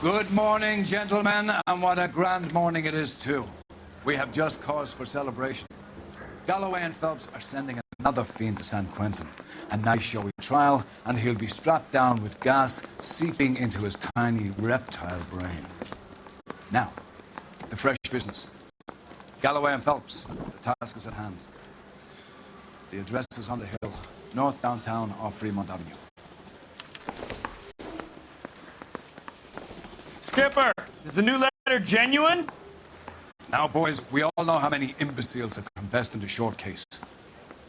Good morning, gentlemen, and what a grand morning it is, too. We have just cause for celebration. Galloway and Phelps are sending another fiend to San Quentin. A nice showy trial, and he'll be strapped down with gas seeping into his tiny reptile brain. Now, the fresh business. Galloway and Phelps, the task is at hand. The address is on the hill, north downtown off Fremont Avenue. Skipper, is the new letter genuine? Now, boys, we all know how many imbeciles have confessed in the short case.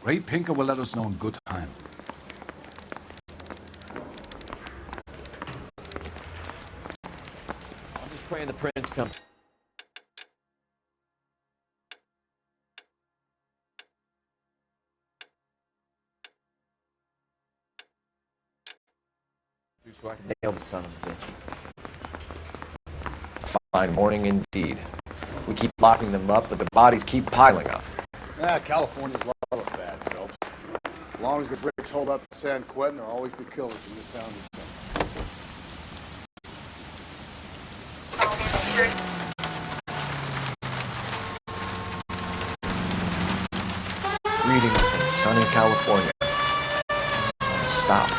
Ray Pinker will let us know in good time. I'm just praying the prince comes. So I can nail the son of a bitch. A fine morning indeed. We keep locking them up, but the bodies keep piling up. California's love of fat, Phelps. As long as the bricks hold up in San Quentin, there'll always be killers in this town this summer. Greetings from sunny California. Stop.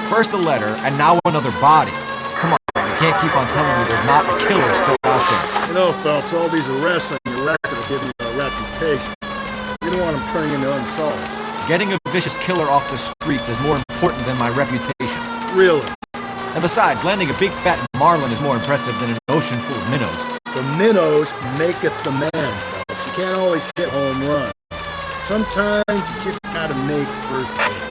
First a letter, and now another body. Come on, I can't keep on telling you there's not a killer still out there. You know, Phelps, all these arrests on your record are giving you a reputation. You don't want them turning into unsolved. Getting a vicious killer off the streets is more important than my reputation. Really? And besides, landing a big fat marlin is more impressive than an ocean full of minnows. The minnows maketh the man, Phelps. You can't always hit home run. Sometimes you just gotta make first base.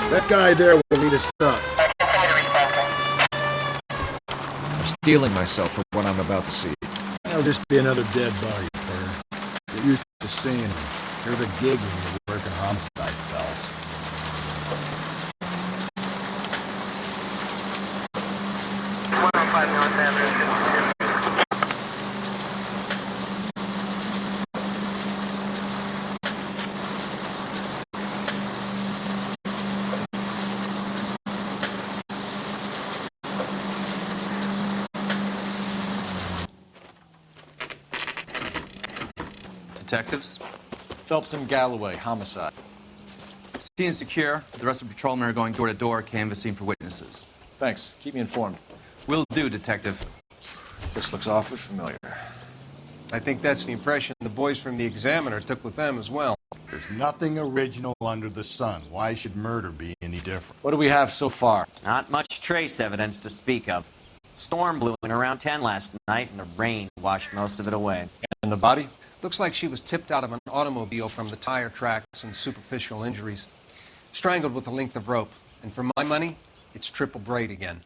That guy there will lead us up. I'm steeling myself for what I'm about to see. That'll just be another dead body, Carter. Get used to seeing them. You're the gig when you're working homicide, Phelps. Detectives? Phelps and Galloway, homicide. Scene secure. The rest of the patrolmen are going door to door, canvassing for witnesses. Thanks. Keep me informed. Will do, Detective. This looks awfully familiar. I think that's the impression the boys from the Examiner took with them as well. There's nothing original under the sun. Why should murder be any different? What do we have so far? Not much trace evidence to speak of. Storm blew in around 10 last night, and the rain washed most of it away. And the body? Looks like she was tipped out of an automobile from the tire tracks and superficial injuries. Strangled with a length of rope. And for my money, it's triple braid again.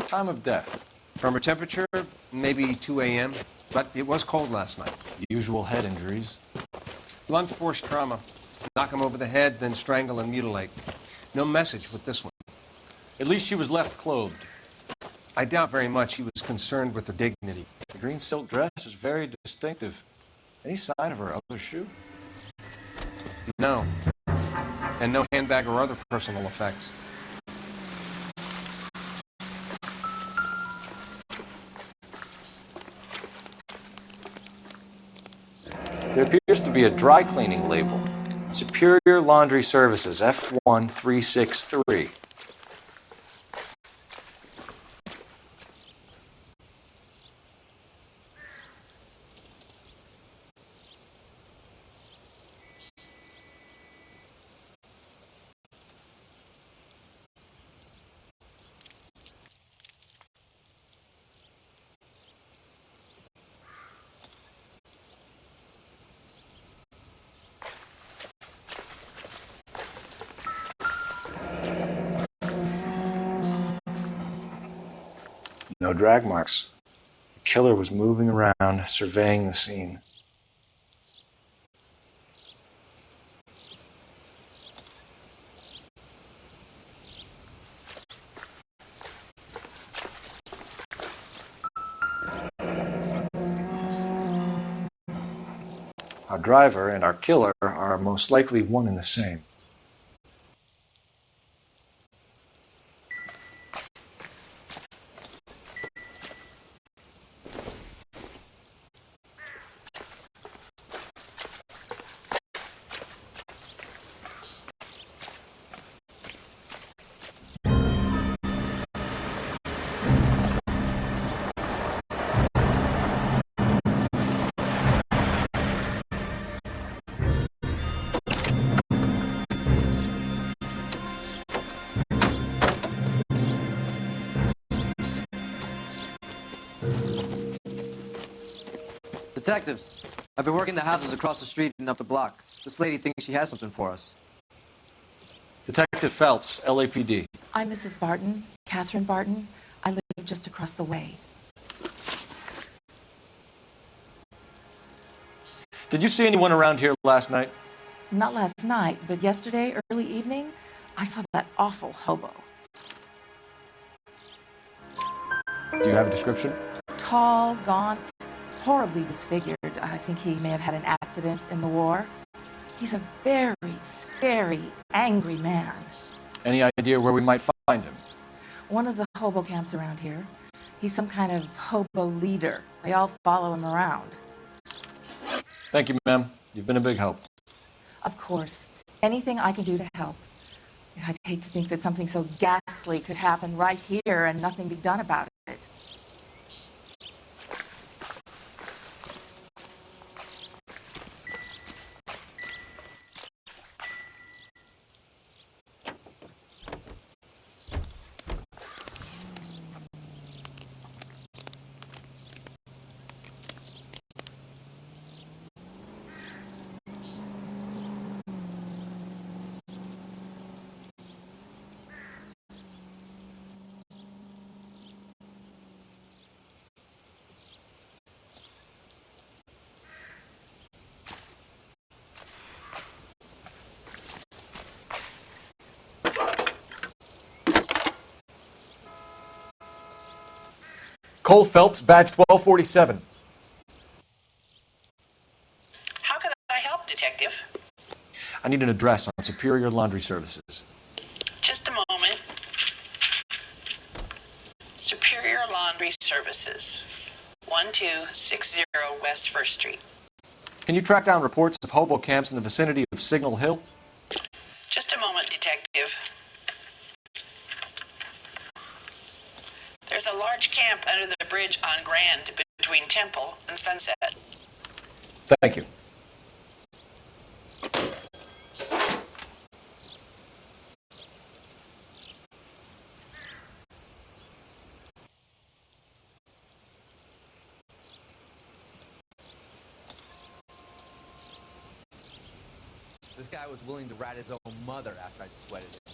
Time of death? From her temperature, maybe 2 a.m., but it was cold last night. Usual head injuries. Blunt force trauma. Knock him over the head, then strangle and mutilate. No message with this one. At least she was left clothed. I doubt very much he was concerned with her dignity. The green silk dress is very distinctive. Any sign of her other shoe? No. And no handbag or other personal effects. There appears to be a dry cleaning label. Superior Laundry Services, F1363. No drag marks. The killer was moving around, surveying the scene. Our driver and our killer are most likely one and the same. Detectives, I've been working the houses across the street and up the block. This lady thinks she has something for us. Detective Phelps, LAPD. I'm Mrs. Barton, Catherine Barton. I live just across the way. Did you see anyone around here last night? Not last night, but yesterday, early evening, I saw that awful hobo. Do you have a description? Tall, gaunt, horribly disfigured. I think he may have had an accident in the war. He's a very scary, angry man. Any idea where we might find him? One of the hobo camps around here. He's some kind of hobo leader. They all follow him around. Thank you, ma'am. You've been a big help. Of course. Anything I can do to help. I'd hate to think that something so ghastly could happen right here and nothing be done about it. Cole Phelps, badge 1247. How can I help, Detective? I need an address on Superior Laundry Services. Just a moment. Superior Laundry Services, 1260 West 1st Street. Can you track down reports of hobo camps in the vicinity of Signal Hill? Just a moment, Detective. There's a large camp under the bridge on Grand between Temple and Sunset. Thank you. This guy was willing to rat his own mother after I'd sweated it.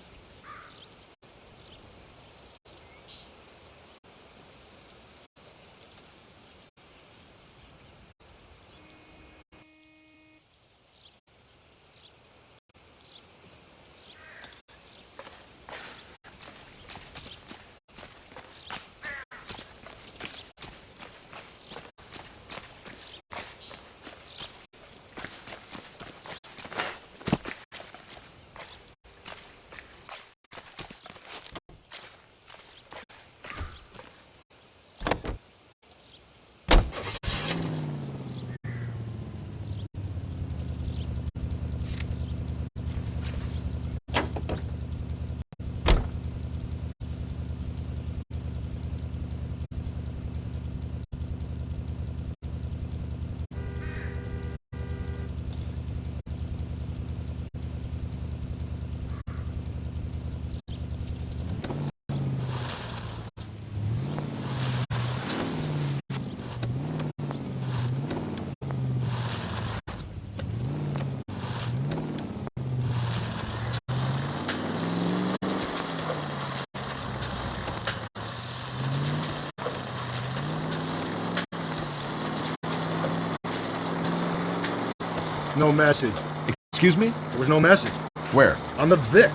No message. Excuse me? There was no message. Where? On the Vic.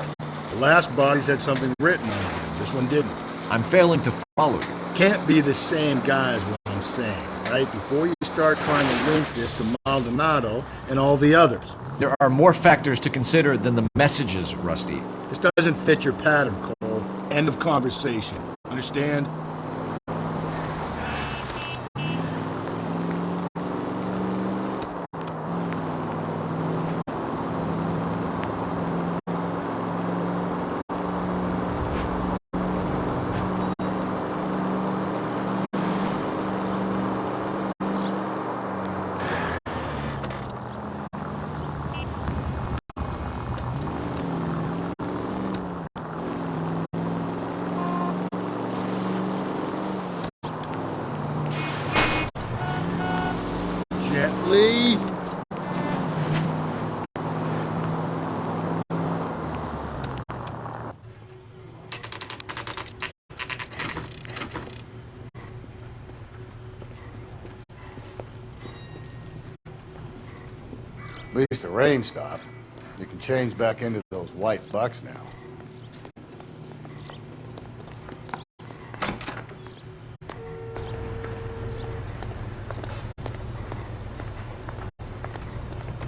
The last bodies had something written on it. This one didn't. I'm failing to follow you. Can't be the same guy is what I'm saying, right? Before you start trying to link this to Maldonado and all the others. There are more factors to consider than the messages, Rusty. This doesn't fit your pattern, Cole. End of conversation. Understand? Gently. At least the rain stopped. You can change back into those white bucks now.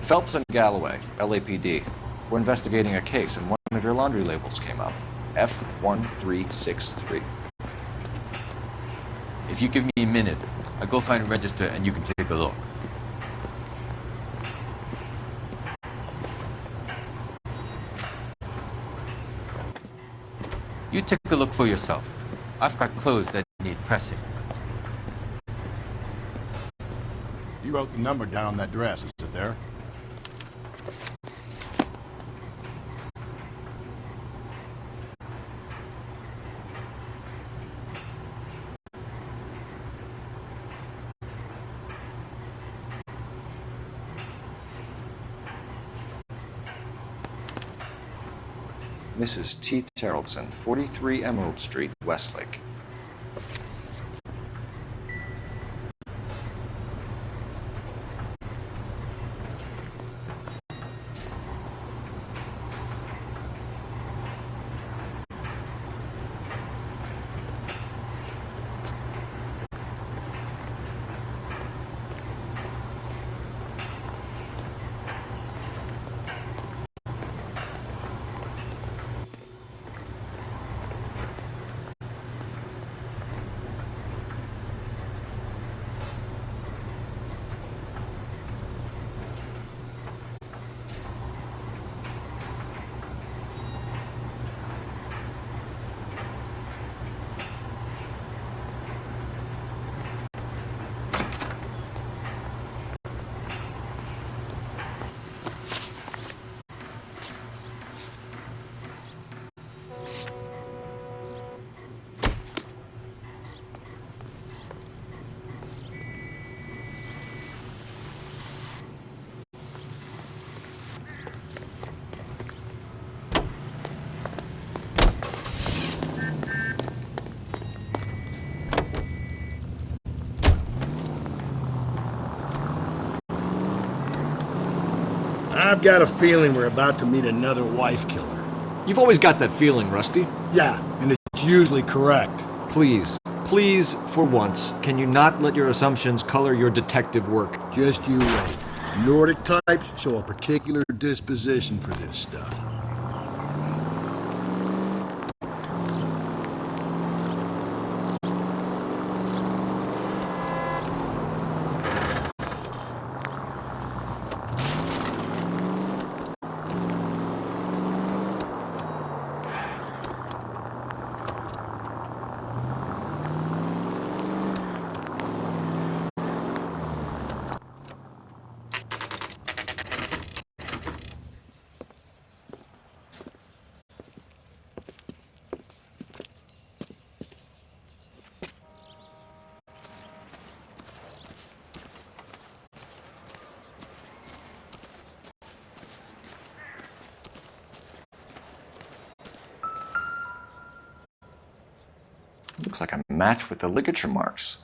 Phelps and Galloway, LAPD. We're investigating a case and one of your laundry labels came up. F1363. If you give me a minute, I'll go find a register and you can take a look. You take a look for yourself. I've got clothes that need pressing. You wrote the number down on that dress, is it there? Mrs. T. Terrellson, 43 Emerald Street, Westlake. I've got a feeling we're about to meet another wife killer. You've always got that feeling, Rusty. Yeah, and it's usually correct. Please, please, for once, can you not let your assumptions color your detective work? Just you wait. Nordic types show a particular disposition for this stuff. Looks like a match with the ligature marks.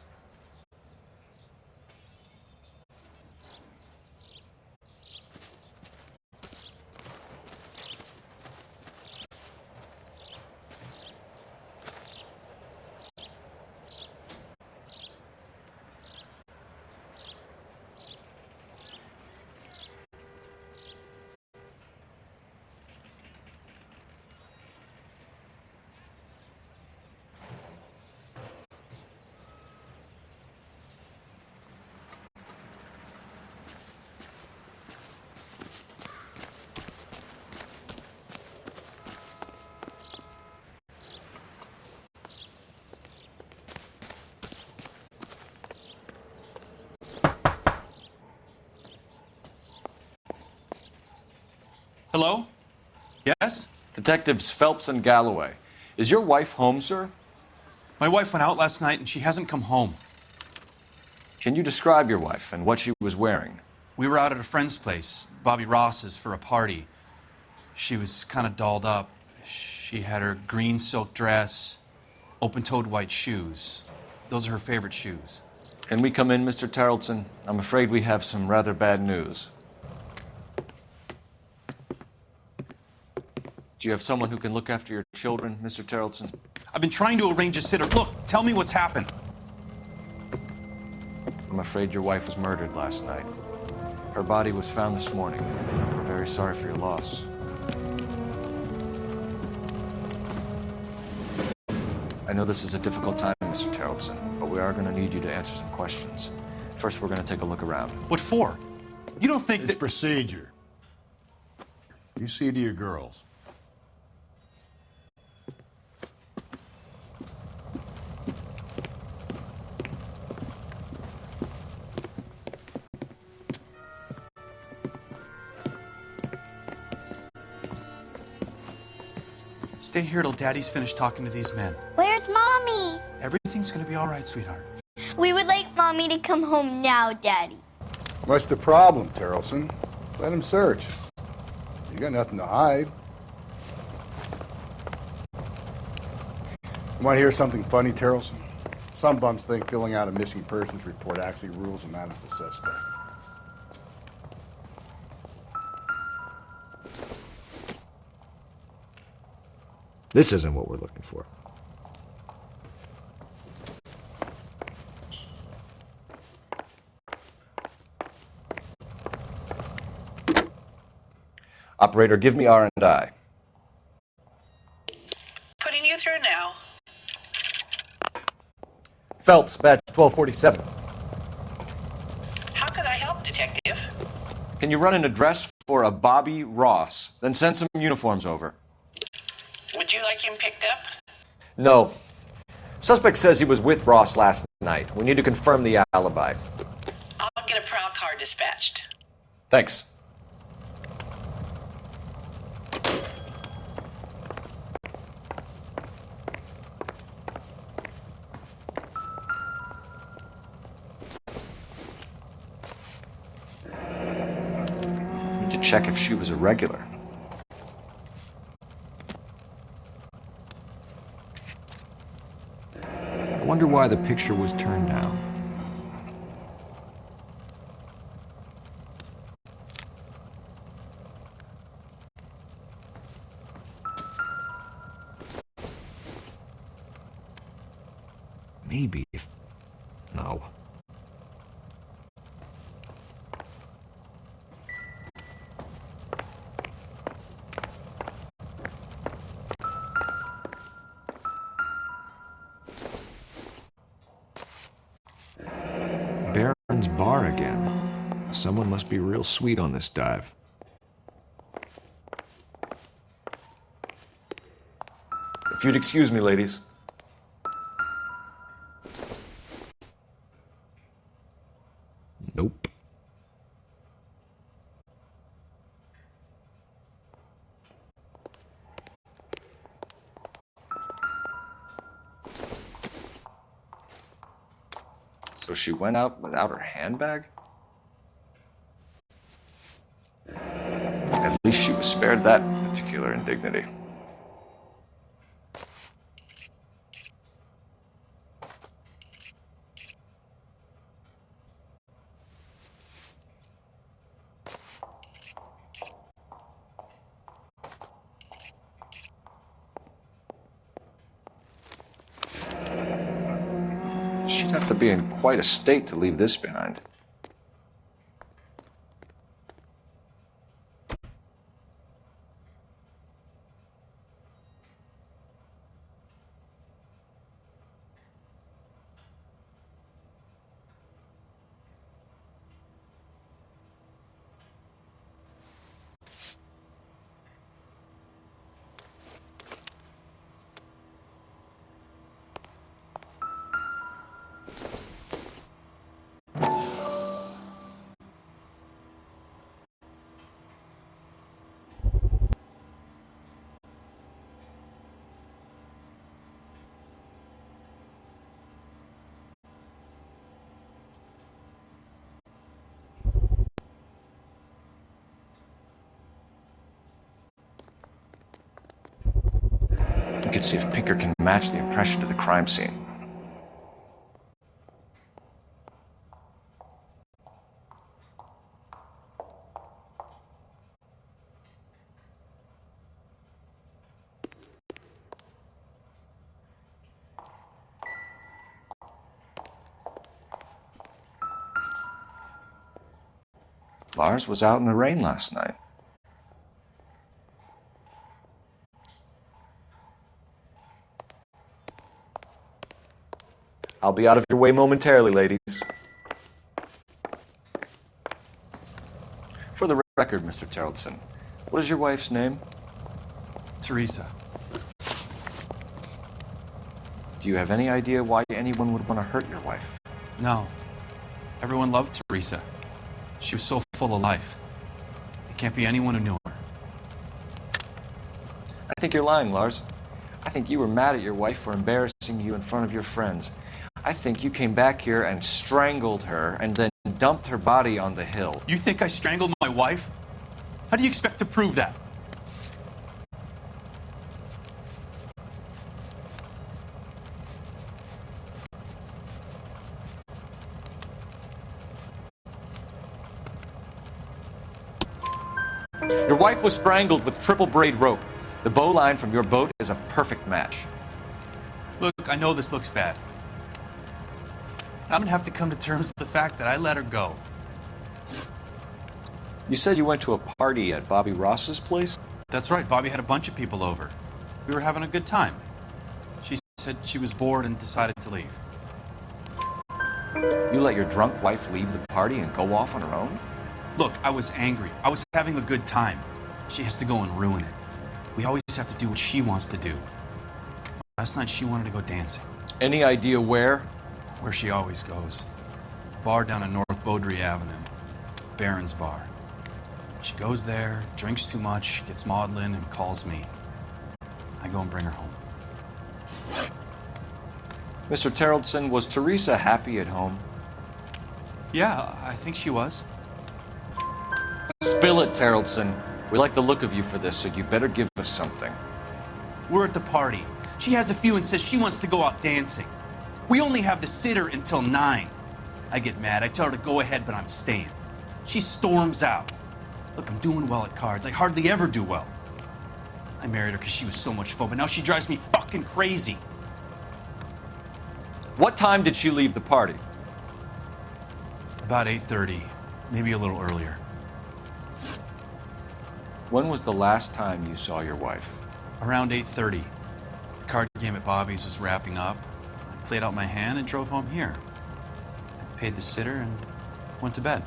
Hello? Yes? Detectives Phelps and Galloway. Is your wife home, sir? My wife went out last night and she hasn't come home. Can you describe your wife and what she was wearing? We were out at a friend's place, Bobby Ross's, for a party. She was kind of dolled up. She had her green silk dress, open-toed white shoes. Those are her favorite shoes. Can we come in, Mr. Tarleton? I'm afraid we have some rather bad news. Do you have someone who can look after your children, Mr. Tarleton? I've been trying to arrange a sitter. Look, tell me what's happened. I'm afraid your wife was murdered last night. Her body was found this morning. We're very sorry for your loss. I know this is a difficult time, Mr. Tarleton, but we are going to need you to answer some questions. First, we're going to take a look around. What for? You don't think It's that... procedure. You see to your girls. Stay here till Daddy's finished talking to these men. Where's Mommy? Everything's gonna be all right, sweetheart. We would like Mommy to come home now, Daddy. What's the problem, Tarleton? Let him search. You got nothing to hide. You want to hear something funny, Tarleton? Some bums think filling out a missing persons report actually rules him out as a suspect. This isn't what we're looking for. Operator, give me R&I. Putting you through now. Phelps, badge 1247. How could I help, Detective? Can you run an address for a Bobby Ross? Then send some uniforms over. Would you like him picked up? No. Suspect says he was with Ross last night. We need to confirm the alibi. I'll get a prowl car dispatched. Thanks. Need to check if she was a regular. I wonder why the picture was turned down. Maybe if... No. Baron's Bar again. Someone must be real sweet on this dive. If you'd excuse me, ladies. Nope. So she went out without her handbag? At least she was spared that particular indignity. She'd have to be in quite a state to leave this behind. could see if Pinker can match the impression to the crime scene. Lars was out in the rain last night. I'll be out of your way momentarily, ladies. For the record, Mr. Terrelson, what is your wife's name? Teresa. Do you have any idea why anyone would want to hurt your wife? No. Everyone loved Teresa. She was so full of life. It can't be anyone who knew her. I think you're lying, Lars. I think you were mad at your wife for embarrassing you in front of your friends. I think you came back here and strangled her and then dumped her body on the hill. You think I strangled my wife? How do you expect to prove that? Your wife was strangled with triple braid rope. The bowline from your boat is a perfect match. Look, I know this looks bad. I'm gonna have to come to terms with the fact that I let her go. You said you went to a party at Bobby Ross's place? That's right, Bobby had a bunch of people over. We were having a good time. She said she was bored and decided to leave. You let your drunk wife leave the party and go off on her own? Look, I was angry. I was having a good time. She has to go and ruin it. We always have to do what she wants to do. Last night she wanted to go dancing. Any idea where? Where she always goes. A bar down on North Beaudry Avenue. Baron's Bar. She goes there, drinks too much, gets maudlin, and calls me. I go and bring her home. Mr. Terrelson, was Teresa happy at home? Yeah, I think she was. Spill it, Terrelson. We like the look of you for this, so you better give us something. We're at the party. She has a few and says she wants to go out dancing. We only have the sitter until 9. I get mad. I tell her to go ahead, but I'm staying. She storms out. Look, I'm doing well at cards. I hardly ever do well. I married her because she was so much fun, but now she drives me fucking crazy. What time did she leave the party? About 8:30, maybe a little earlier. When was the last time you saw your wife? Around 8:30. The card game at Bobby's was wrapping up. I played out my hand and drove home here. I paid the sitter and went to bed.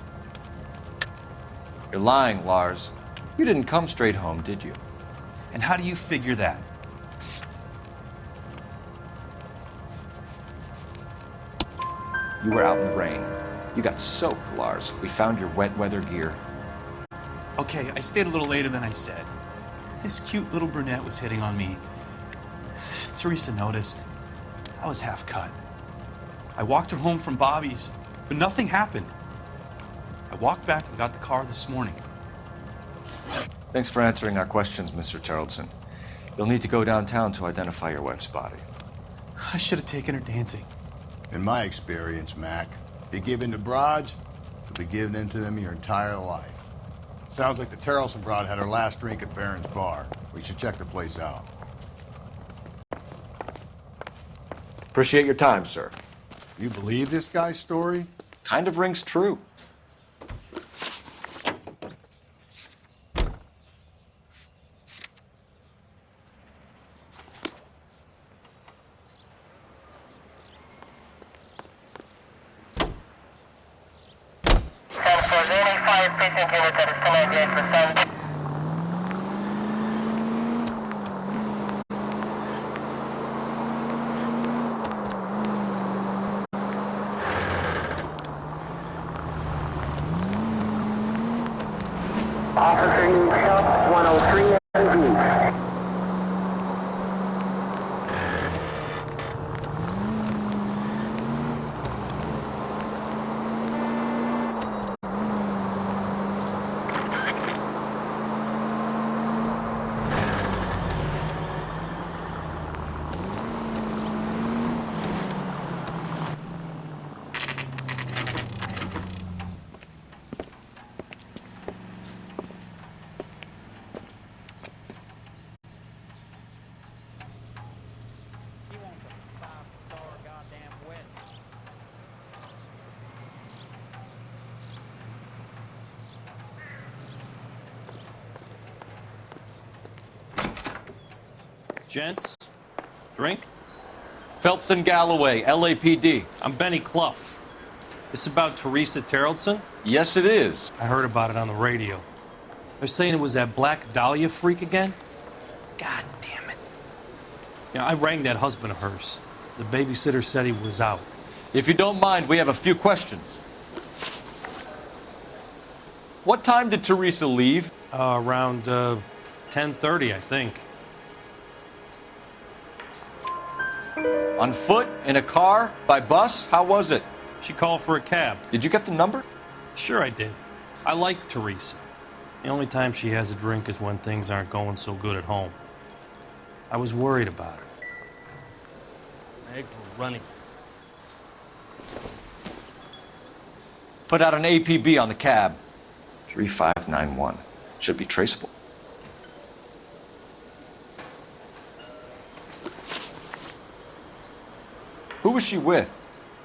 You're lying, Lars. You didn't come straight home, did you? And how do you figure that? You were out in the rain. You got soaked, Lars. We found your wet weather gear. Okay, I stayed a little later than I said. This cute little brunette was hitting on me. Teresa noticed. I was half cut. I walked her home from Bobby's, but nothing happened. I walked back and got the car this morning. Thanks for answering our questions, Mr. Terrelson. You'll need to go downtown to identify your wife's body. I should have taken her dancing. In my experience, Mac, if you give in to broads, you'll be giving in to them your entire life. Sounds like the Terrelson broad had her last drink at Baron's Bar. We should check the place out. Appreciate your time, sir. You believe this guy's story? Kind of rings true. Officer New Shop 103 MV. Gents, drink? Phelps and Galloway, LAPD. I'm Benny Clough. This about Teresa Terrellson? Yes, it is. I heard about it on the radio. They're saying it was that Black Dahlia freak again? God damn it. You know, I rang that husband of hers. The babysitter said he was out. If you don't mind, we have a few questions. What time did Teresa leave? Around 10:30, I think. On foot? In a car? By bus? How was it? She called for a cab. Did you get the number? Sure I did. I like Teresa. The only time she has a drink is when things aren't going so good at home. I was worried about her. My eggs were running. Put out an APB on the cab. 3591. Should be traceable. Who was she with?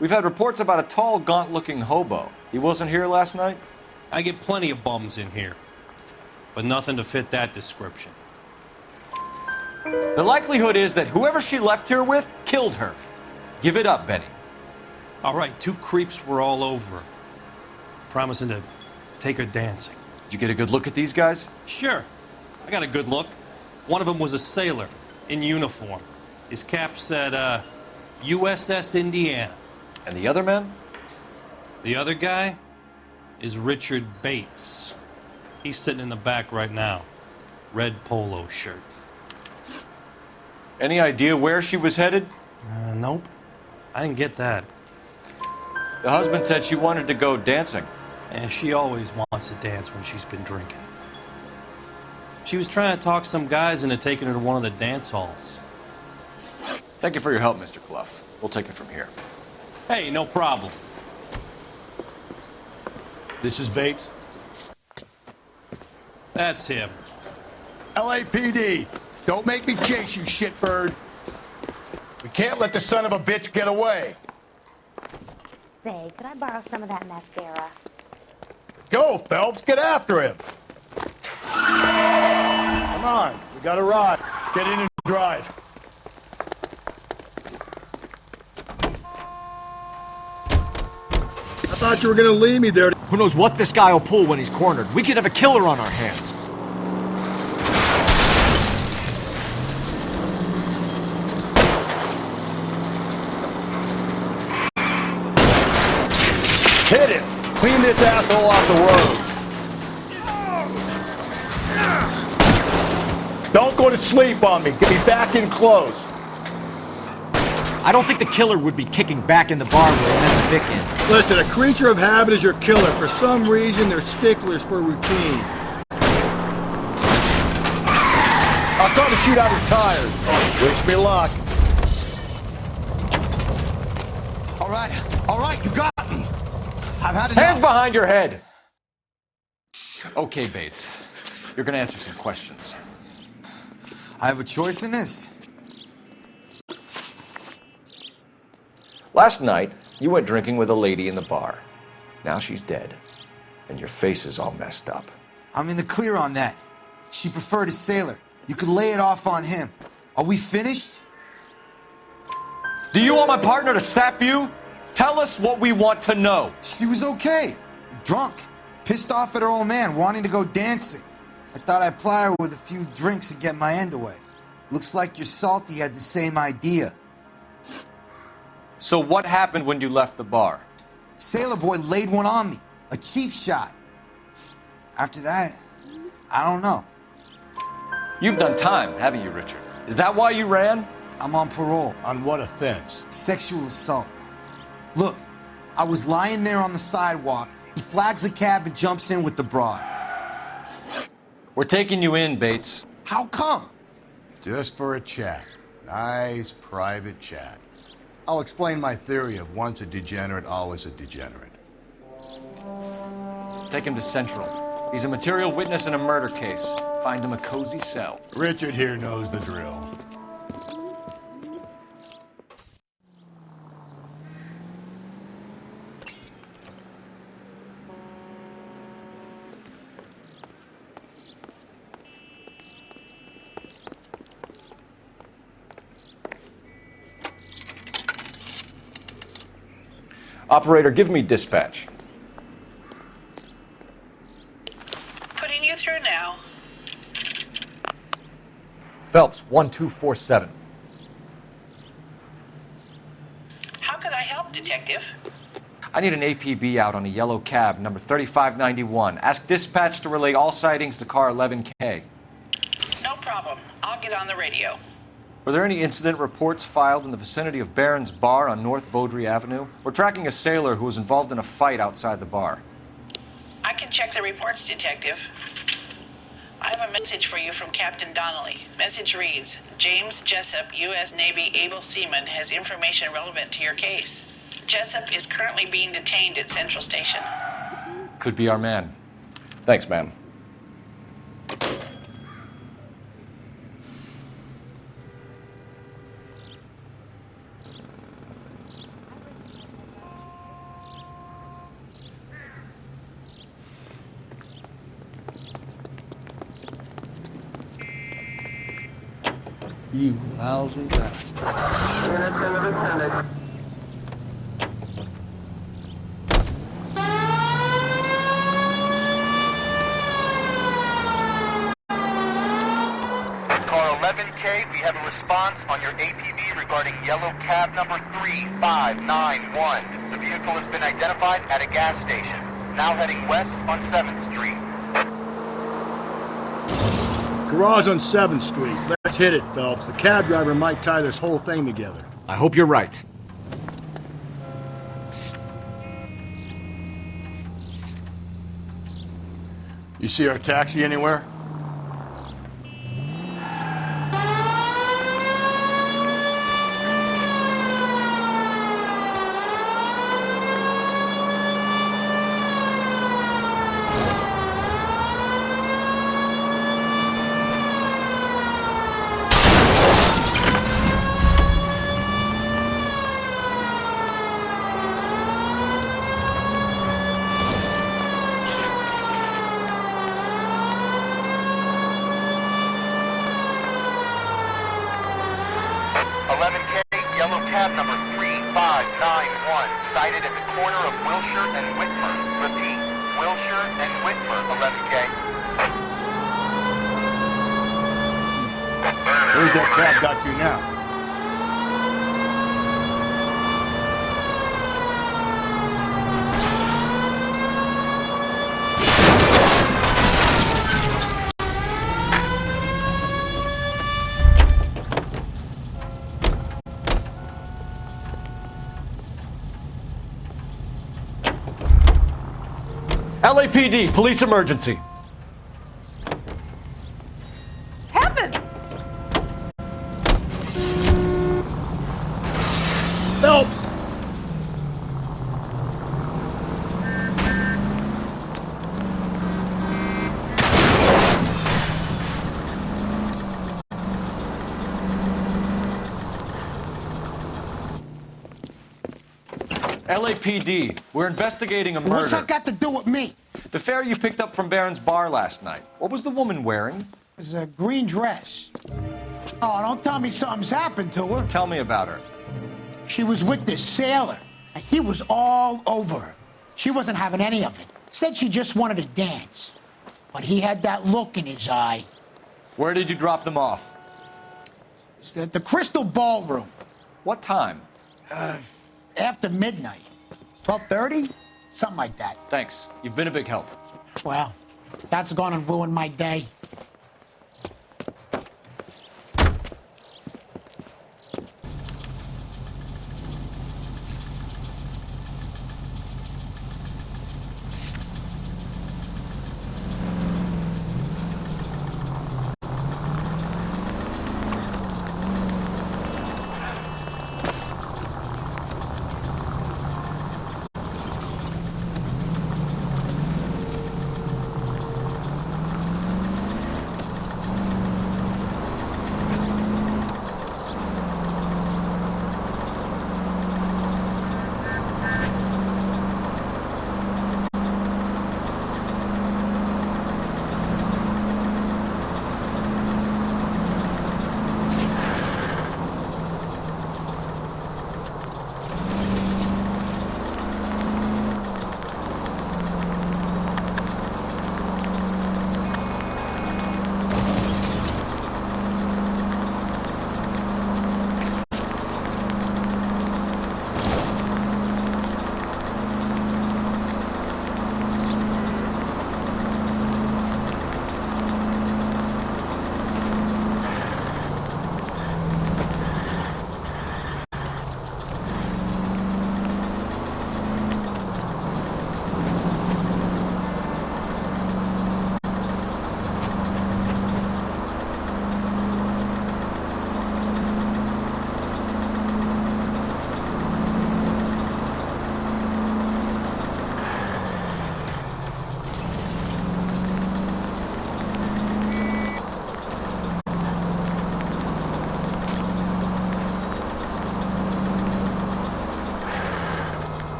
We've had reports about a tall, gaunt-looking hobo. He wasn't here last night? I get plenty of bums in here, but nothing to fit that description. The likelihood is that whoever she left here with killed her. Give it up, Benny. All right, 2 creeps were all over her, promising to take her dancing. You get a good look at these guys? Sure. I got a good look. One of them was a sailor in uniform. His cap said, USS Indiana. And the other man? The other guy is Richard Bates. He's sitting in the back right now. Red polo shirt. Any idea where she was headed? Nope. I didn't get that. The husband said she wanted to go dancing. And she always wants to dance when she's been drinking. She was trying to talk some guys into taking her to one of the dance halls. Thank you for your help, Mr. Clough. We'll take it from here. Hey, no problem. This is Bates. That's him. LAPD, don't make me chase you, shitbird. We can't let the son of a bitch get away. Say, could I borrow some of that mascara? Go, Phelps, get after him. Come on, we got a ride. Get in and drive. I thought you were gonna leave me there. Who knows what this guy will pull when he's cornered? We could have a killer on our hands. Hit him. Clean this asshole off the road. Don't go to sleep on me. Get me back in close. I don't think the killer would be kicking back in the bar where he met the Vic in. Listen, a creature of habit is your killer. For some reason, they're sticklers for routine. I'll try to shoot out his tires. Wish me luck. All right, you got me. I've had enough. Hands behind your head! Okay, Bates. You're gonna answer some questions. I have a choice in this. Last night, you went drinking with a lady in the bar. Now she's dead. And your face is all messed up. I'm in the clear on that. She preferred a sailor. You could lay it off on him. Are we finished? Do you want my partner to sap you? Tell us what we want to know. She was okay. Drunk. Pissed off at her old man, wanting to go dancing. I thought I'd ply her with a few drinks and get my end away. Looks like your Salty had the same idea. So what happened when you left the bar? Sailor boy laid one on me. A cheap shot. After that, I don't know. You've done time, haven't you, Richard? Is that why you ran? I'm on parole. On what offense? Sexual assault. Look, I was lying there on the sidewalk. He flags a cab and jumps in with the broad. We're taking you in, Bates. How come? Just for a chat. Nice private chat. I'll explain my theory of once a degenerate, always a degenerate. Take him to Central. He's a material witness in a murder case. Find him a cozy cell. Richard here knows the drill. Operator, give me dispatch. Putting you through now. Phelps, 1247. How could I help, Detective? I need an APB out on a yellow cab, number 3591. Ask dispatch to relay all sightings to car 11K. No problem. I'll get on the radio. Were there any incident reports filed in the vicinity of Barron's Bar on North Beaudry Avenue? We're tracking a sailor who was involved in a fight outside the bar. I can check the reports, Detective. I have a message for you from Captain Donnelly. Message reads, James Jessup, U.S. Navy able seaman, has information relevant to your case. Jessup is currently being detained at Central Station. Could be our man. Thanks, ma'am. You lousy bastard. Car 11K, we have a response on your APB regarding yellow cab number 3591. The vehicle has been identified at a gas station. Now heading west on 7th Street. Garage on 7th Street. Let's hit it, Phelps. The cab driver might tie this whole thing together. I hope you're right. You see our taxi anywhere? Number 3591, sighted at the corner of Wilshire and Whitmer. Repeat, Wilshire and Whitmer, 11K. Where's that cab got to now? LAPD, police emergency. Heavens! Phelps! LAPD, we're investigating a murder. What's that got to do with me? The fare you picked up from Barron's Bar last night. What was the woman wearing? It was a green dress. Oh, don't tell me something's happened to her. Tell me about her. She was with this sailor, and he was all over her. She wasn't having any of it. Said she just wanted to dance. But he had that look in his eye. Where did you drop them off? It's at the Crystal Ballroom. What time? After midnight. 12:30? Something like that. Thanks. You've been a big help. Well, that's gonna ruin my day.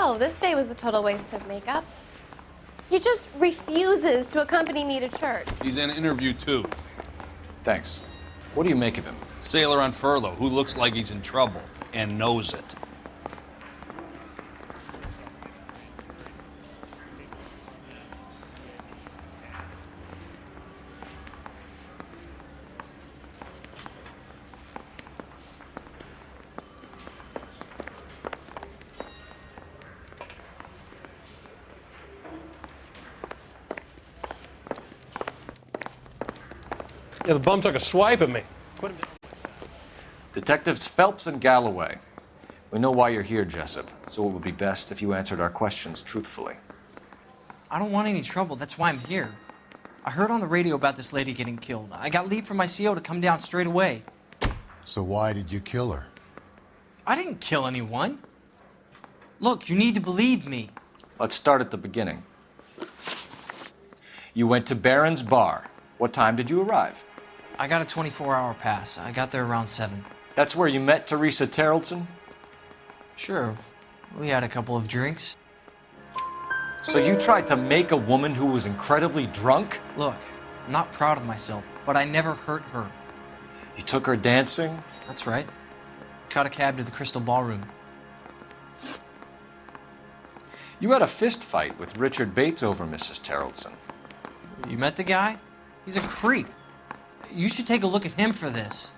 Oh, this day was a total waste of makeup. He just refuses to accompany me to church. He's in an interview, too. Thanks. What do you make of him? Sailor on furlough who looks like he's in trouble and knows it. Yeah, the bum took a swipe at me. Put him down. Detectives Phelps and Galloway. We know why you're here, Jessup, so it would be best if you answered our questions truthfully. I don't want any trouble. That's why I'm here. I heard on the radio about this lady getting killed. I got leave from my CO to come down straight away. So why did you kill her? I didn't kill anyone. Look, you need to believe me. Let's start at the beginning. You went to Barron's Bar. What time did you arrive? I got a 24-hour pass. I got there around 7. That's where you met Teresa Terrelson? Sure. We had a couple of drinks. So you tried to make a woman who was incredibly drunk? Look, I'm not proud of myself, but I never hurt her. You took her dancing? That's right. Caught a cab to the Crystal Ballroom. You had a fist fight with Richard Bates over Mrs. Terrelson. You met the guy? He's a creep. You should take a look at him for this.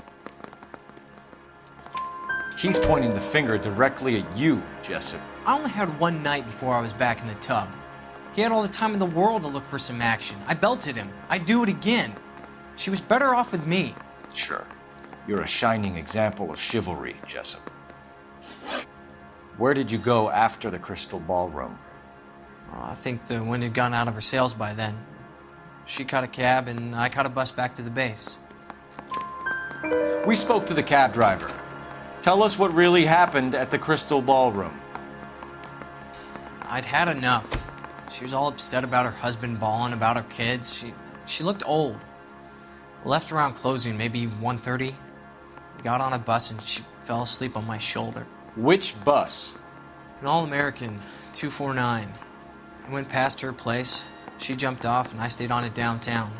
He's pointing the finger directly at you, Jessup. I only had one night before I was back in the tub. He had all the time in the world to look for some action. I belted him. I'd do it again. She was better off with me. Sure. You're a shining example of chivalry, Jessup. Where did you go after the Crystal Ballroom? I think the wind had gone out of her sails by then. She caught a cab, and I caught a bus back to the base. We spoke to the cab driver. Tell us what really happened at the Crystal Ballroom. I'd had enough. She was all upset about her husband bawling about her kids. She looked old. Left around closing, maybe 1:30. Got on a bus, and she fell asleep on my shoulder. Which bus? An All-American, 249. I went past her place. She jumped off, and I stayed on it downtown.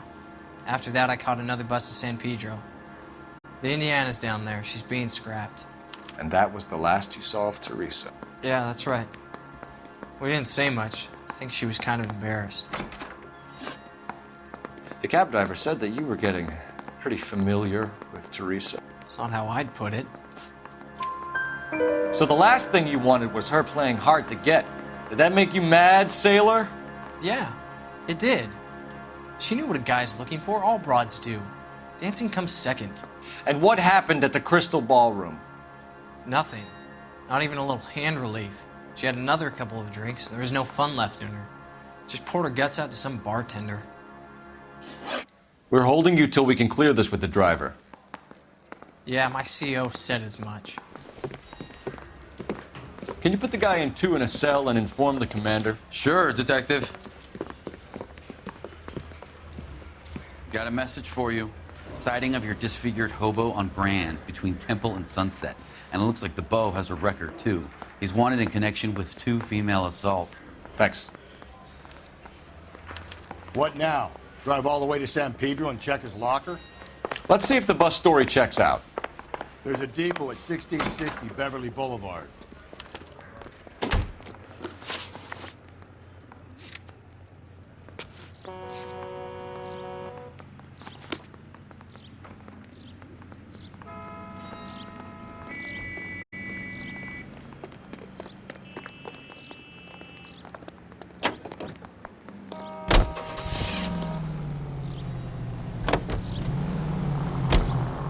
After that, I caught another bus to San Pedro. The Indiana's down there. She's being scrapped. And that was the last you saw of Teresa? Yeah, that's right. We didn't say much. I think she was kind of embarrassed. The cab driver said that you were getting pretty familiar with Teresa. That's not how I'd put it. So the last thing you wanted was her playing hard to get. Did that make you mad, sailor? Yeah, it did. She knew what a guy's looking for. All broads do. Dancing comes second. And what happened at the Crystal Ballroom? Nothing. Not even a little hand relief. She had another couple of drinks. There was no fun left in her. Just poured her guts out to some bartender. We're holding you till we can clear this with the driver. Yeah, my CO said as much. Can you put the guy in 2 in a cell and inform the commander? Sure, Detective. Got a message for you. Sighting of your disfigured hobo on Grand between Temple and Sunset. And it looks like the beau has a record, too. He's wanted in connection with 2 female assaults. Thanks. What now? Drive all the way to San Pedro and check his locker? Let's see if the bus story checks out. There's a depot at 1660 Beverly Boulevard.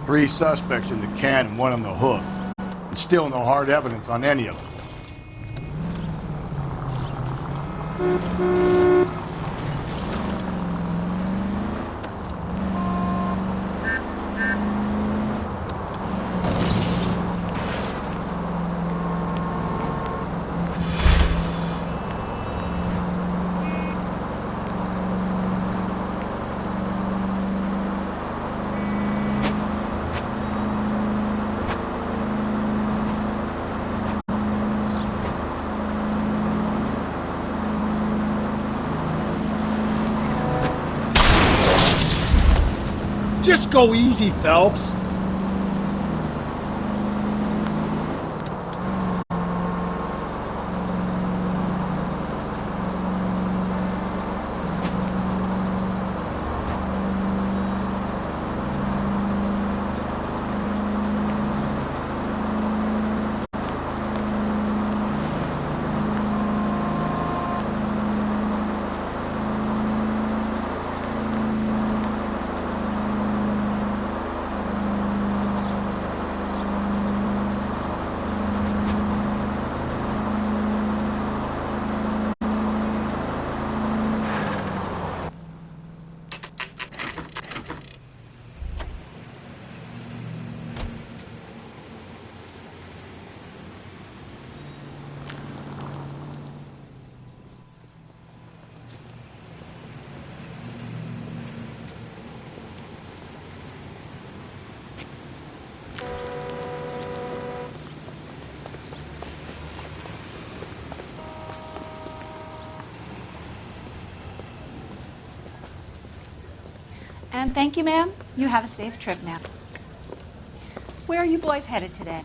Three suspects in the can and 1 on the hoof. And still no hard evidence on any of them. Just go easy, Phelps. And thank you, ma'am. You have a safe trip now. Where are you boys headed today?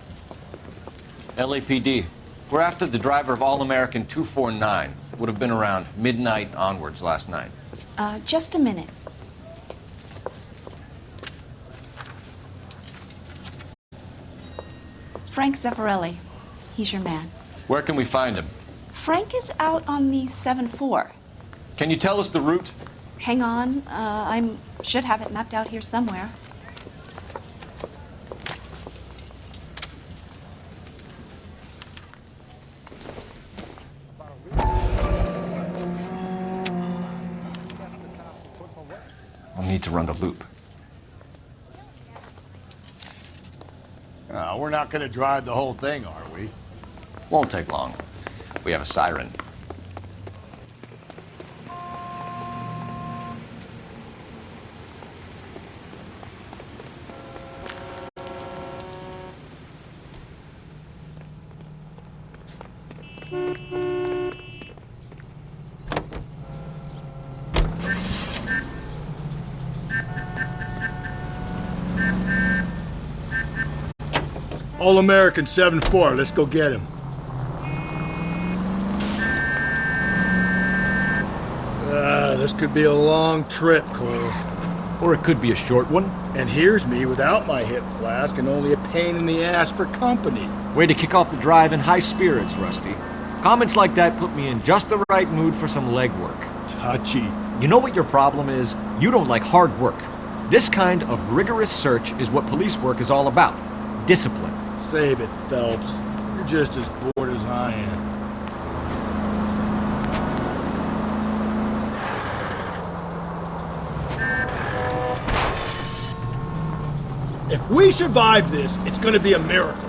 LAPD. We're after the driver of All-American 249. Would have been around midnight onwards last night. Just a minute. Frank Zeffirelli. He's your man. Where can we find him? Frank is out on the 7-4. Can you tell us the route? Hang on. I should have it mapped out here somewhere. I'll need to run the loop. We're not going to drive the whole thing, are we? Won't take long. We have a siren. All-American 7-4, let's go get him. This could be a long trip, Cole. Or it could be a short one. And here's me without my hip flask and only a pain in the ass for company. Way to kick off the drive in high spirits, Rusty. Comments like that put me in just the right mood for some legwork. Touchy. You know what your problem is? You don't like hard work. This kind of rigorous search is what police work is all about. Discipline. Save it, Phelps. You're just as bored as I am. If we survive this, it's gonna be a miracle.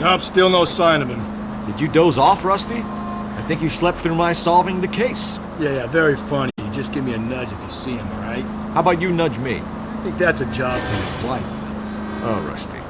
Nope, still no sign of him. Did you doze off, Rusty? I think you slept through my solving the case. Yeah, very funny. Just give me a nudge if you see him, all right? How about you nudge me? I think that's a job for his life. Oh, Rusty.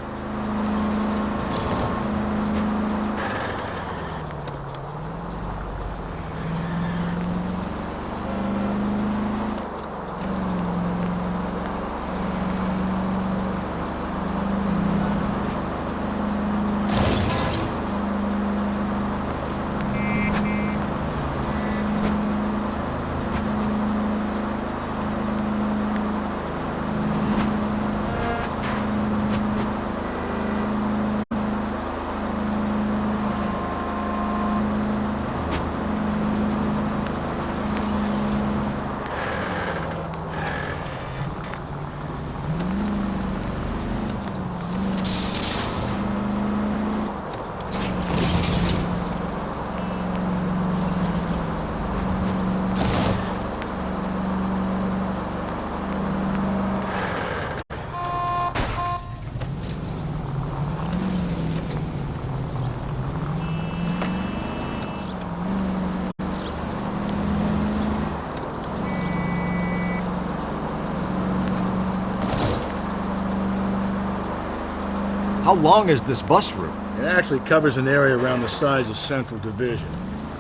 How long is this bus route? It actually covers an area around the size of Central Division.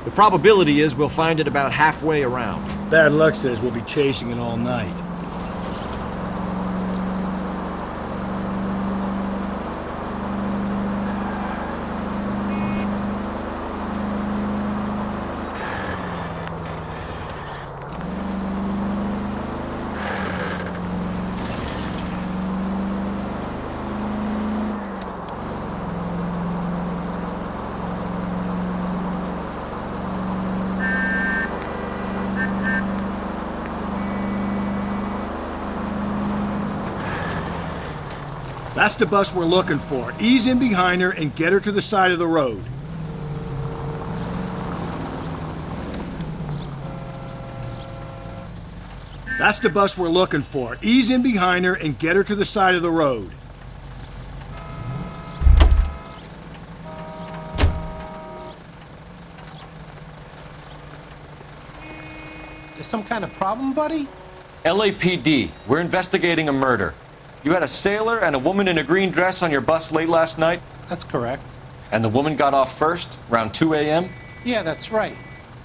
The probability is we'll find it about halfway around. Bad luck says we'll be chasing it all night. That's the bus we're looking for. Ease in behind her and get her to the side of the road. That's the bus we're looking for. Ease in behind her and get her to the side of the road. There's some kind of problem, buddy? LAPD, we're investigating a murder. You had a sailor and a woman in a green dress on your bus late last night? That's correct. And the woman got off first, around 2 a.m.? Yeah, that's right.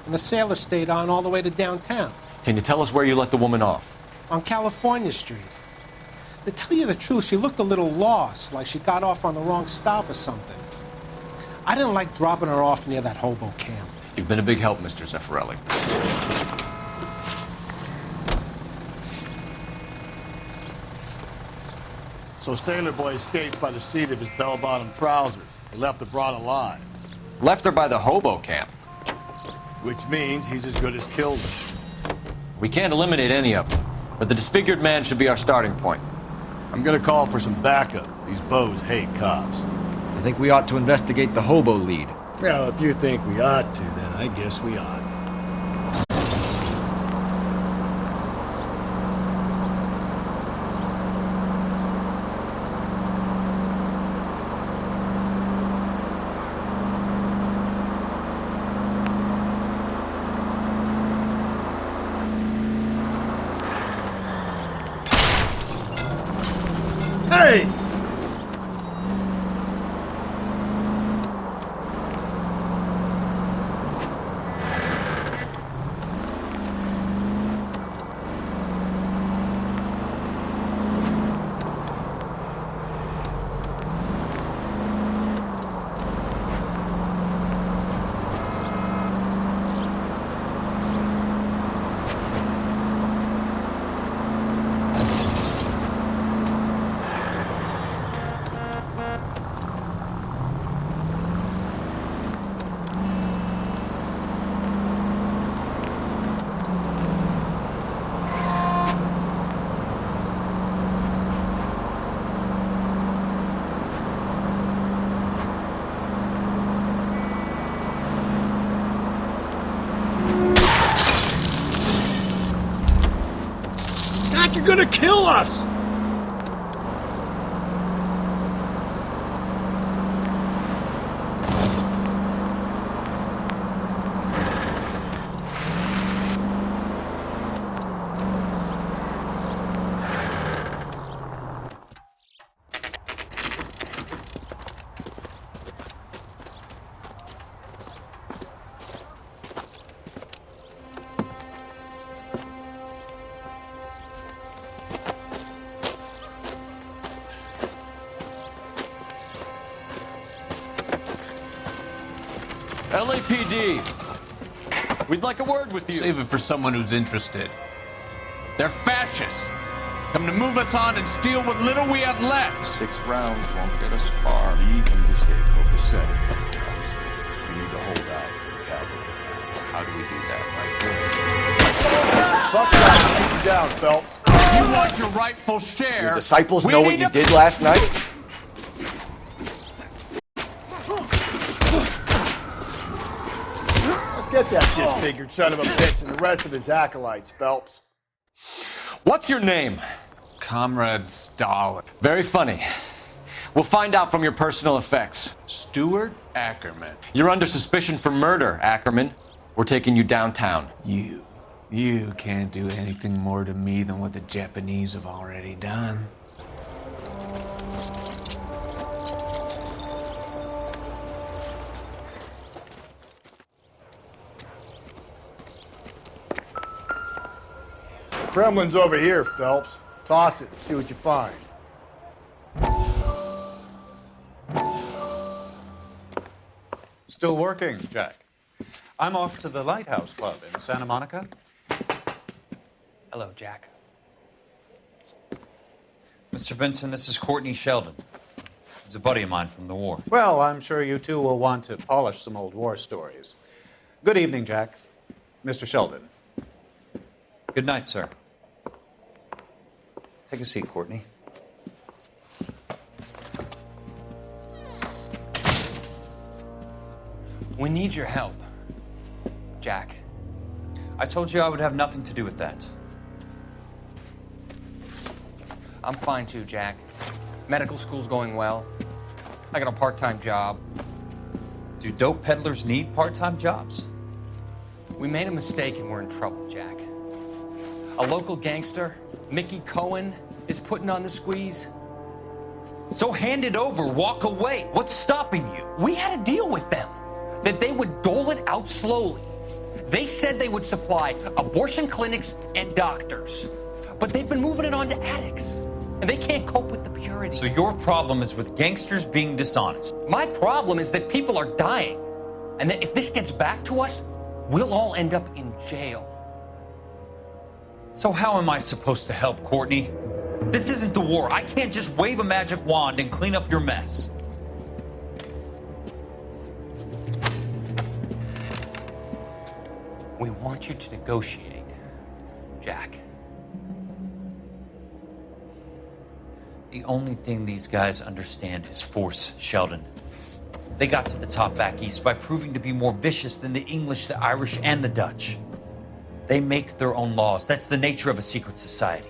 And the sailor stayed on all the way to downtown. Can you tell us where you let the woman off? On California Street. To tell you the truth, she looked a little lost, like she got off on the wrong stop or something. I didn't like dropping her off near that hobo camp. You've been a big help, Mr. Zeffirelli. So Sailor Boy escaped by the seat of his bell-bottom trousers. He left the broad alive. Left her by the hobo camp. Which means he's as good as killed her. We can't eliminate any of them, but the disfigured man should be our starting point. I'm gonna call for some backup. These bows hate cops. I think we ought to investigate the hobo lead. Well, if you think we ought to, then I guess we ought. Hey! Mac, you're gonna kill us! LAPD, we'd like a word with you. Save it for someone who's interested. They're fascists. Come to move us on and steal what little we have left. 6 rounds won't get us far. Lead and stay copacetic. We need to hold out for the cavalry. How do we do that? Fuck that. Keep you down, Phelps. If you want your rightful share. Your disciples we know need what you to- did last night? Let's get that disfigured son of a bitch and the rest of his acolytes, Phelps. What's your name? Comrade Stalin. Very funny. We'll find out from your personal effects. Stuart Ackerman. You're under suspicion for murder, Ackerman. We're taking you downtown. You can't do anything more to me than what the Japanese have already done. Kremlin's over here, Phelps. Toss it and see what you find. Still working, Jack. I'm off to the Lighthouse Club in Santa Monica. Hello, Jack. Mr. Benson, this is Courtney Sheldon. He's a buddy of mine from the war. Well, I'm sure you two will want to polish some old war stories. Good evening, Jack. Mr. Sheldon. Good night, sir. Take a seat, Courtney. We need your help, Jack. I told you I would have nothing to do with that. I'm fine too, Jack. Medical school's going well. I got a part-time job. Do dope peddlers need part-time jobs? We made a mistake and we're in trouble, Jack. A local gangster, Mickey Cohen, is putting on the squeeze. So hand it over, walk away. What's stopping you? We had a deal with them that they would dole it out slowly. They said they would supply abortion clinics and doctors, but they've been moving it on to addicts, and they can't cope with the purity. So your problem is with gangsters being dishonest. My problem is that people are dying, and that if this gets back to us, we'll all end up in jail. So how am I supposed to help, Courtney? This isn't the war. I can't just wave a magic wand and clean up your mess. We want you to negotiate, Jack. The only thing these guys understand is force, Sheldon. They got to the top back east by proving to be more vicious than the English, the Irish, and the Dutch. They make their own laws. That's the nature of a secret society.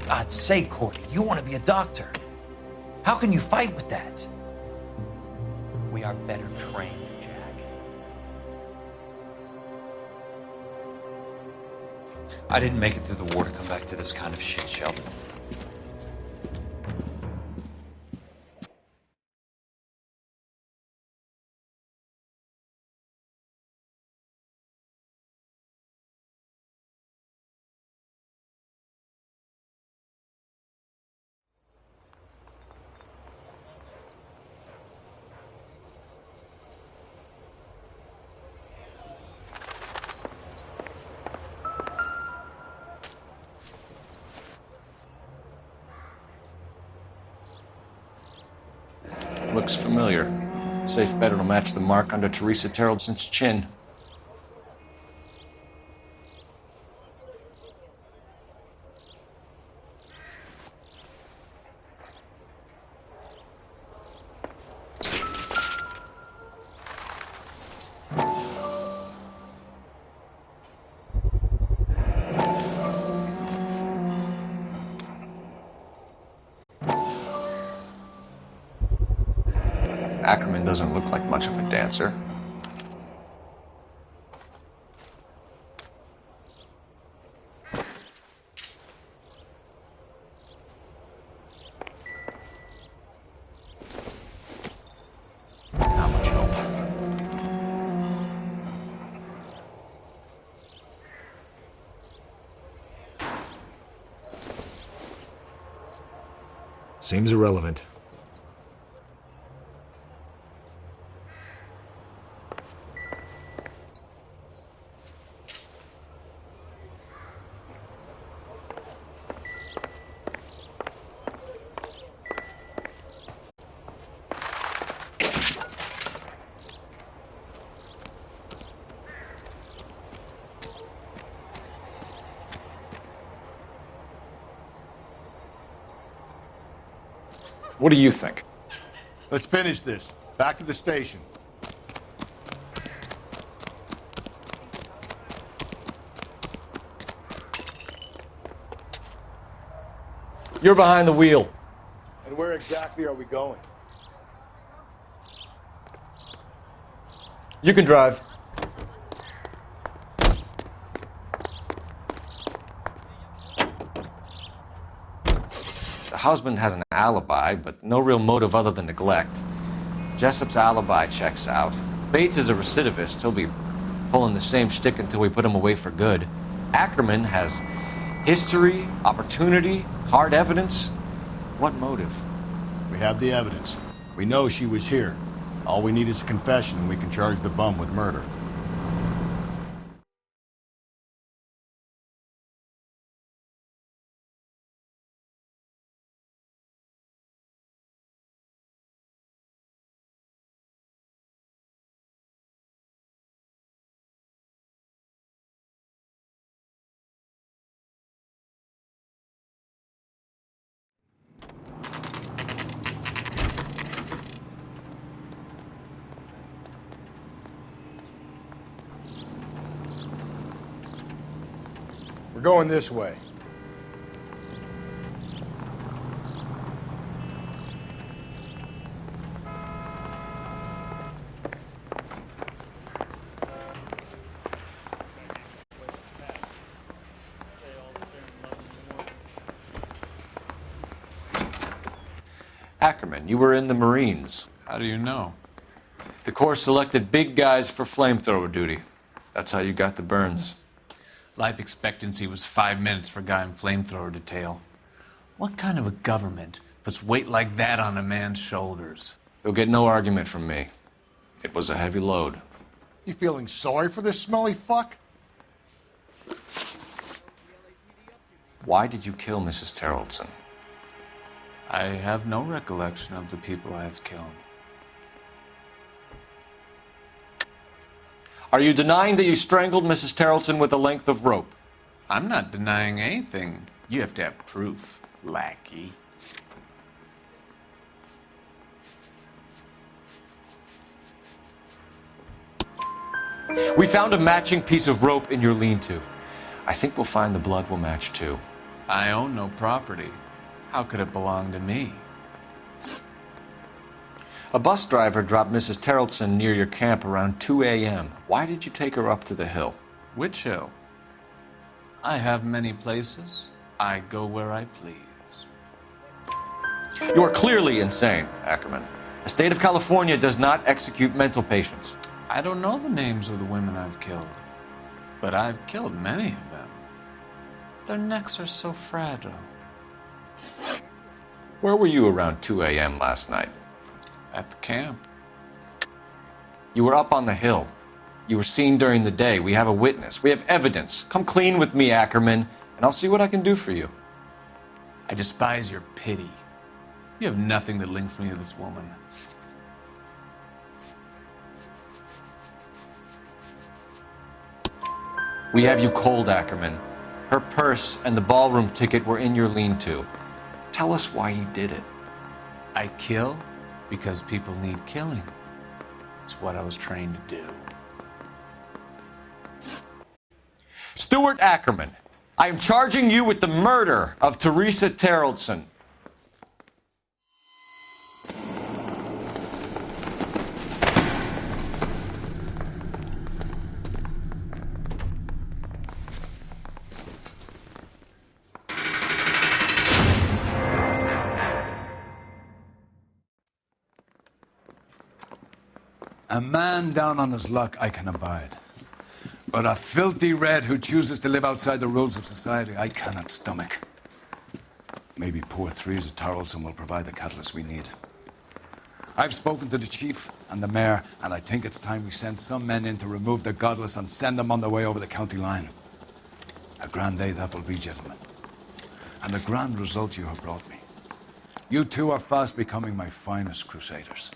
God's sake, Courtney, you want to be a doctor. How can you fight with that? We are better trained, Jack. I didn't make it through the war to come back to this kind of shit, Sheldon. Looks familiar. Safe bet it'll match the mark under Teresa Terrelson's chin. Ackerman doesn't look like much of a dancer. Not much help. Seems irrelevant. What do you think? Let's finish this. Back to the station. You're behind the wheel. And where exactly are we going? You can drive. The husband has an alibi, but no real motive other than neglect. Jessup's alibi checks out. Bates is a recidivist. He'll be pulling the same stick until we put him away for good. Ackerman has history, opportunity, hard evidence. What motive? We have the evidence. We know she was here. All we need is a confession, and we can charge the bum with murder. We're going this way. Ackerman, you were in the Marines. How do you know? The Corps selected big guys for flamethrower duty. That's how you got the burns. Life expectancy was 5 minutes for a guy in flamethrower detail. What kind of a government puts weight like that on a man's shoulders? You'll get no argument from me. It was a heavy load. You feeling sorry for this smelly fuck? Why did you kill Mrs. Terrellson? I have no recollection of the people I have killed. Are you denying that you strangled Mrs. Terrellson with a length of rope? I'm not denying anything. You have to have proof, lackey. We found a matching piece of rope in your lean-to. I think we'll find the blood will match too. I own no property. How could it belong to me? A bus driver dropped Mrs. Terrellson near your camp around 2 a.m. Why did you take her up to the hill? Which hill? I have many places. I go where I please. You are clearly insane, Ackerman. The state of California does not execute mental patients. I don't know the names of the women I've killed, but I've killed many of them. Their necks are so fragile. Where were you around 2 a.m. last night? At the camp. You were up on the hill. You were seen during the day. We have a witness. We have evidence. Come clean with me, Ackerman, and I'll see what I can do for you. I despise your pity. You have nothing that links me to this woman. We have you cold, Ackerman. Her purse and the ballroom ticket were in your lean-to. Tell us why you did it. I kill because people need killing. It's what I was trained to do. Stuart Ackerman, I am charging you with the murder of Teresa Terrellson. A man down on his luck I can abide. But a filthy red who chooses to live outside the rules of society, I cannot stomach. Maybe poor Teresa Terrellson will provide the catalyst we need. I've spoken to the chief and the mayor, and I think it's time we send some men in to remove the godless and send them on their way over the county line. A grand day that will be, gentlemen. And a grand result you have brought me. You two are fast becoming my finest crusaders.